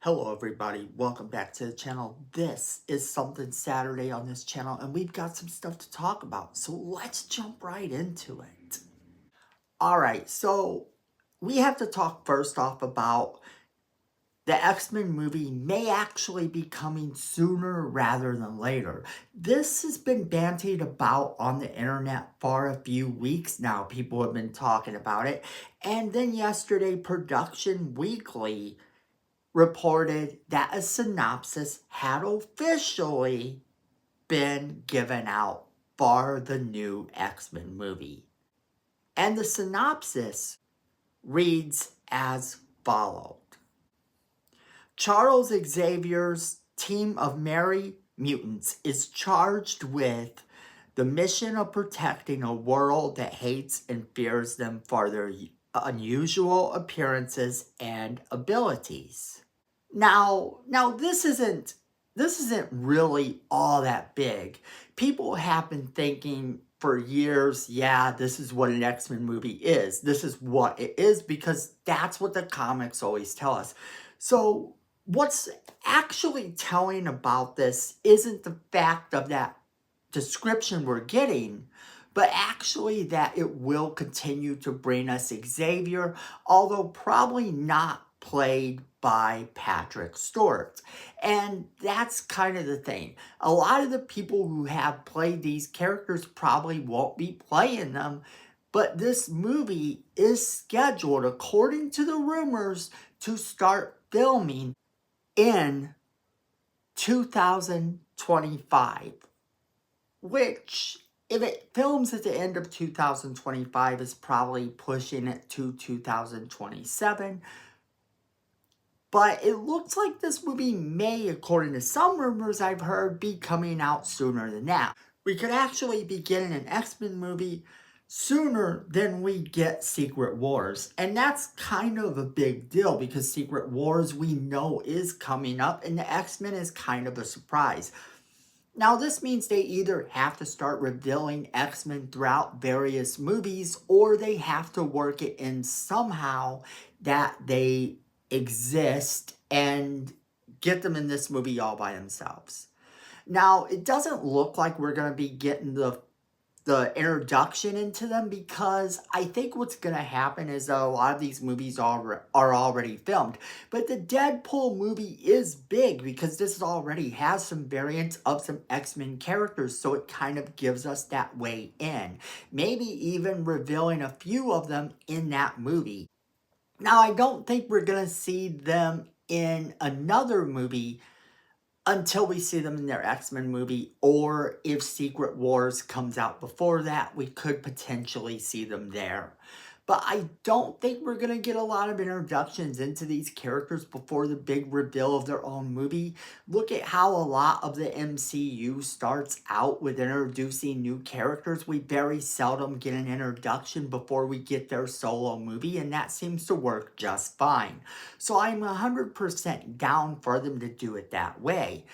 Hello everybody, welcome back to the channel. This is Something Saturday on this channel and we've got some stuff to talk about, so let's jump right into it. Alright, so we have to talk first off about the X-Men movie may actually be coming sooner rather than later. This has been bandied about on the internet for a few weeks now. People have been talking about it. And then yesterday, Production Weekly reported that a synopsis had officially been given out for the new X-Men movie. And the synopsis reads as follows. Charles Xavier's team of merry mutants is charged with the mission of protecting a world that hates and fears them for their unusual appearances and abilities. Now this isn't really all that big. People have been thinking for years, yeah, this is what an X-Men movie is. This is what it is because that's what the comics always tell us. So what's actually telling about this isn't the fact of that description we're getting, but actually that it will continue to bring us Xavier, although probably not played by Patrick Stewart. And that's kind of the thing. A lot of the people who have played these characters probably won't be playing them, but this movie is scheduled, according to the rumors, to start filming in 2025, which, if it films at the end of 2025, is probably pushing it to 2027. But it looks like this movie may, according to some rumors I've heard, be coming out sooner than that. We could actually be getting an X-Men movie sooner than we get Secret Wars. And that's kind of a big deal because Secret Wars we know is coming up and the X-Men is kind of a surprise. Now this means they either have to start revealing X-Men throughout various movies or they have to work it in somehow that they exist and get them in this movie all by themselves. Now, it doesn't look like we're going to be getting the introduction into them because I think what's going to happen is that a lot of these movies are already filmed. But the Deadpool movie is big because this already has some variants of some X-Men characters, so it kind of gives us that way in. Maybe even revealing a few of them in that movie. Now, I don't think we're going to see them in another movie until we see them in their X-Men movie, or if Secret Wars comes out before that, we could potentially see them there. But I don't think we're going to get a lot of introductions into these characters before the big reveal of their own movie. Look at how a lot of the MCU starts out with introducing new characters. We very seldom get an introduction before we get their solo movie, and that seems to work just fine. So I'm 100% down for them to do it that way.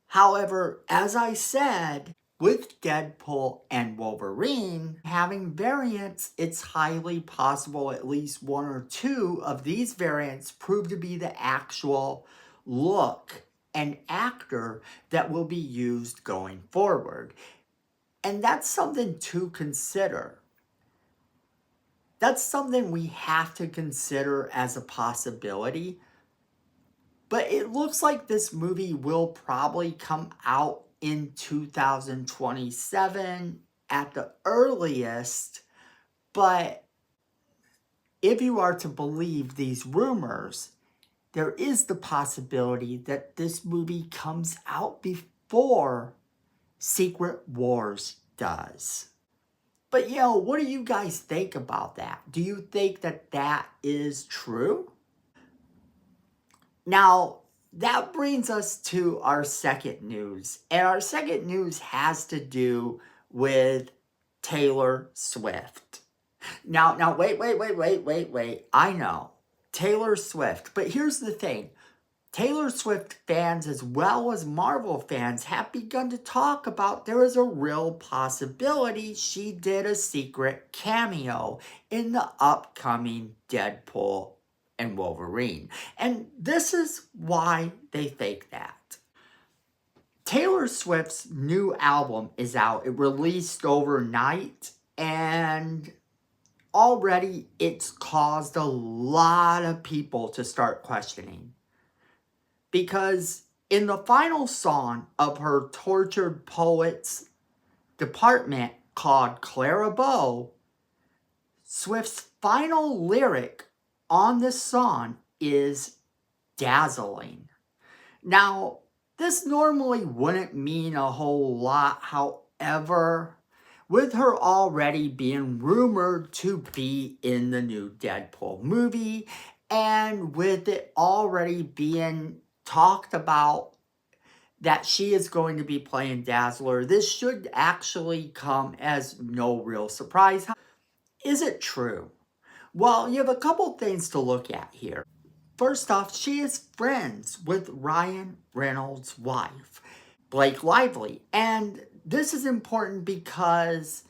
However, as I said, with Deadpool and Wolverine having variants, it's highly possible at least one or two of these variants prove to be the actual look and actor that will be used going forward. And that's something to consider. That's something we have to consider as a possibility. But it looks like this movie will probably come out in 2027 at the earliest. But if you are to believe these rumors, there is the possibility that this movie comes out before Secret Wars does. But what do you guys think about that? Do you think that that is true? Now, that brings us to our second news. And our second news has to do with Taylor Swift. Now, wait. I know, Taylor Swift. But here's the thing. Taylor Swift fans as well as Marvel fans have begun to talk about there is a real possibility she did a secret cameo in the upcoming Deadpool and Wolverine. And this is why they think that. Taylor Swift's new album is out. It released overnight, and already it's caused a lot of people to start questioning. Because in the final song of her Tortured Poets department called Clara Bow, Swift's final lyric on this song is dazzling. Now, this normally wouldn't mean a whole lot, however, with her already being rumored to be in the new Deadpool movie, and with it already being talked about that she is going to be playing Dazzler, this should actually come as no real surprise. Is it true? Well, you have a couple things to look at here. First off, she is friends with Ryan Reynolds' wife, Blake Lively. And this is important because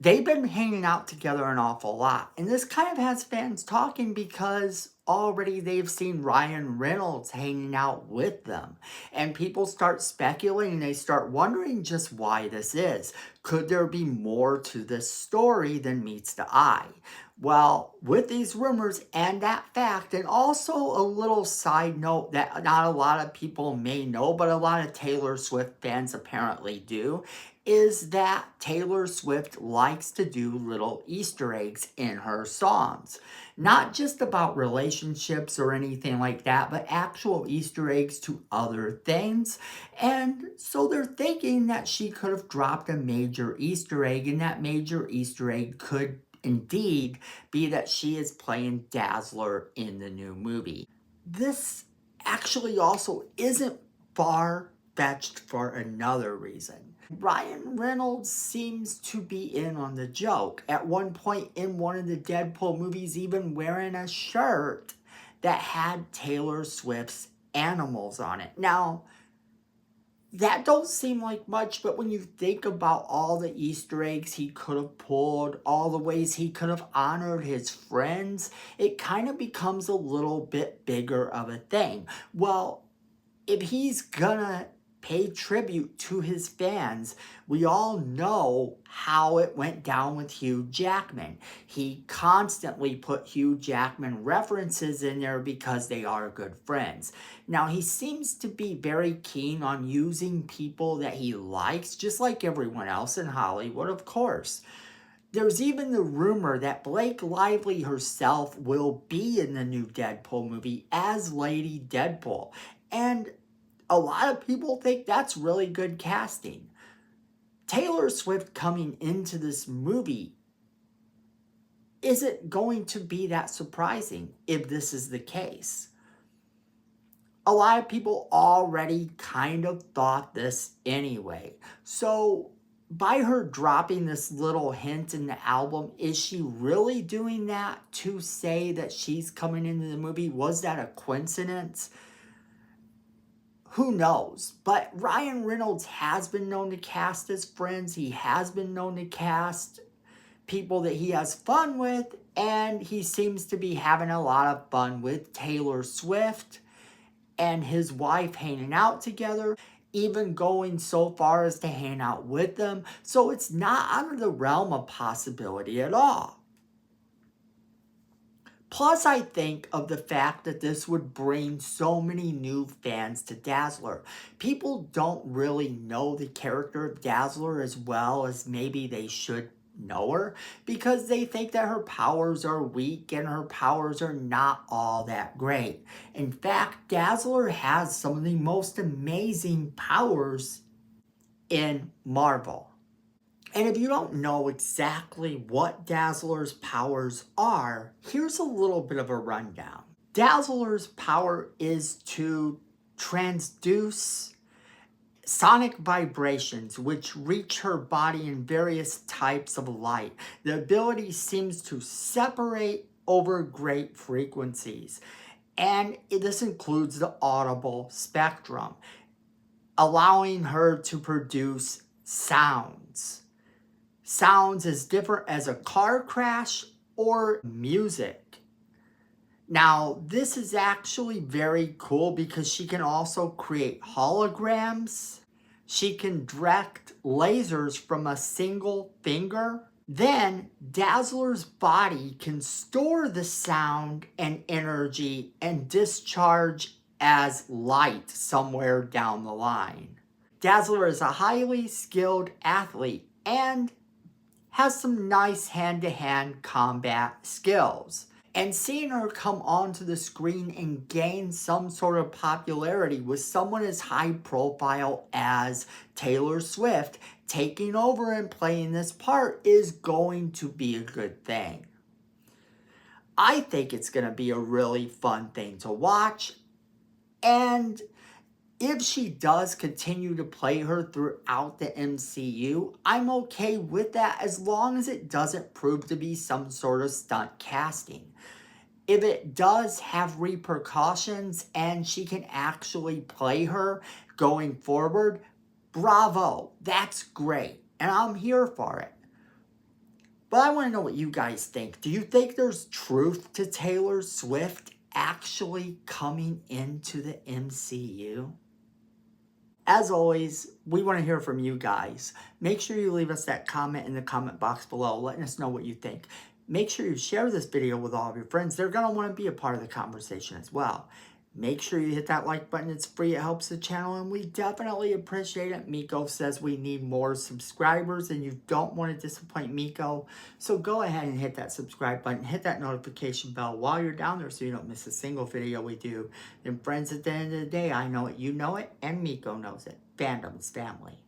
they've been hanging out together an awful lot. And this kind of has fans talking because already they've seen Ryan Reynolds hanging out with them. And people start speculating, they start wondering just why this is. Could there be more to this story than meets the eye? Well, with these rumors and that fact, and also a little side note that not a lot of people may know, but a lot of Taylor Swift fans apparently do, is that Taylor Swift likes to do little Easter eggs in her songs. Not just about relationships or anything like that, but actual Easter eggs to other things. And so they're thinking that she could have dropped a major Easter egg, and that major Easter egg could indeed be that she is playing Dazzler in the new movie. This actually also isn't far-fetched for another reason. Ryan Reynolds seems to be in on the joke. At one point in one of the Deadpool movies, even wearing a shirt that had Taylor Swift's animals on it. Now, that don't seem like much, but when you think about all the Easter eggs he could have pulled, all the ways he could have honored his friends, it kind of becomes a little bit bigger of a thing. Well, if he's gonna pay tribute to his fans, we all know how it went down with Hugh Jackman. He constantly put Hugh Jackman references in there because they are good friends. Now, he seems to be very keen on using people that he likes, just like everyone else in Hollywood, of course. There's even the rumor that Blake Lively herself will be in the new Deadpool movie as Lady Deadpool. And a lot of people think that's really good casting. Taylor Swift coming into this movie isn't going to be that surprising if this is the case. A lot of people already kind of thought this anyway. So by her dropping this little hint in the album, is she really doing that to say that she's coming into the movie? Was that a coincidence? Who knows? But Ryan Reynolds has been known to cast his friends. He has been known to cast people that he has fun with. And he seems to be having a lot of fun with Taylor Swift and his wife hanging out together, even going so far as to hang out with them. So it's not out of the realm of possibility at all. Plus, I think of the fact that this would bring so many new fans to Dazzler. People don't really know the character of Dazzler as well as maybe they should know her, because they think that her powers are weak and her powers are not all that great. In fact, Dazzler has some of the most amazing powers in Marvel. And if you don't know exactly what Dazzler's powers are, here's a little bit of a rundown. Dazzler's power is to transduce sonic vibrations which reach her body in various types of light. The ability seems to separate over great frequencies, and this includes the audible spectrum, allowing her to produce sounds. Sounds as different as a car crash or music. Now, this is actually very cool because she can also create holograms. She can direct lasers from a single finger. Then, Dazzler's body can store the sound and energy and discharge as light somewhere down the line. Dazzler is a highly skilled athlete and has some nice hand-to-hand combat skills. And seeing her come onto the screen and gain some sort of popularity with someone as high profile as Taylor Swift taking over and playing this part is going to be a good thing. I think it's going to be a really fun thing to watch. And if she does continue to play her throughout the MCU, I'm okay with that as long as it doesn't prove to be some sort of stunt casting. If it does have repercussions and she can actually play her going forward, bravo, that's great, and I'm here for it. But I want to know what you guys think. Do you think there's truth to Taylor Swift actually coming into the MCU? As always, we want to hear from you guys. Make sure you leave us that comment in the comment box below, letting us know what you think. Make sure you share this video with all of your friends. They're going to want to be a part of the conversation as well. Make sure you hit that like button. It's free. It helps the channel, and we definitely appreciate it. Miko says we need more subscribers, and you don't want to disappoint Miko. So go ahead and hit that subscribe button. Hit that notification bell while you're down there so you don't miss a single video we do. And friends, at the end of the day, I know it, you know it, and Miko knows it. Fandom's family.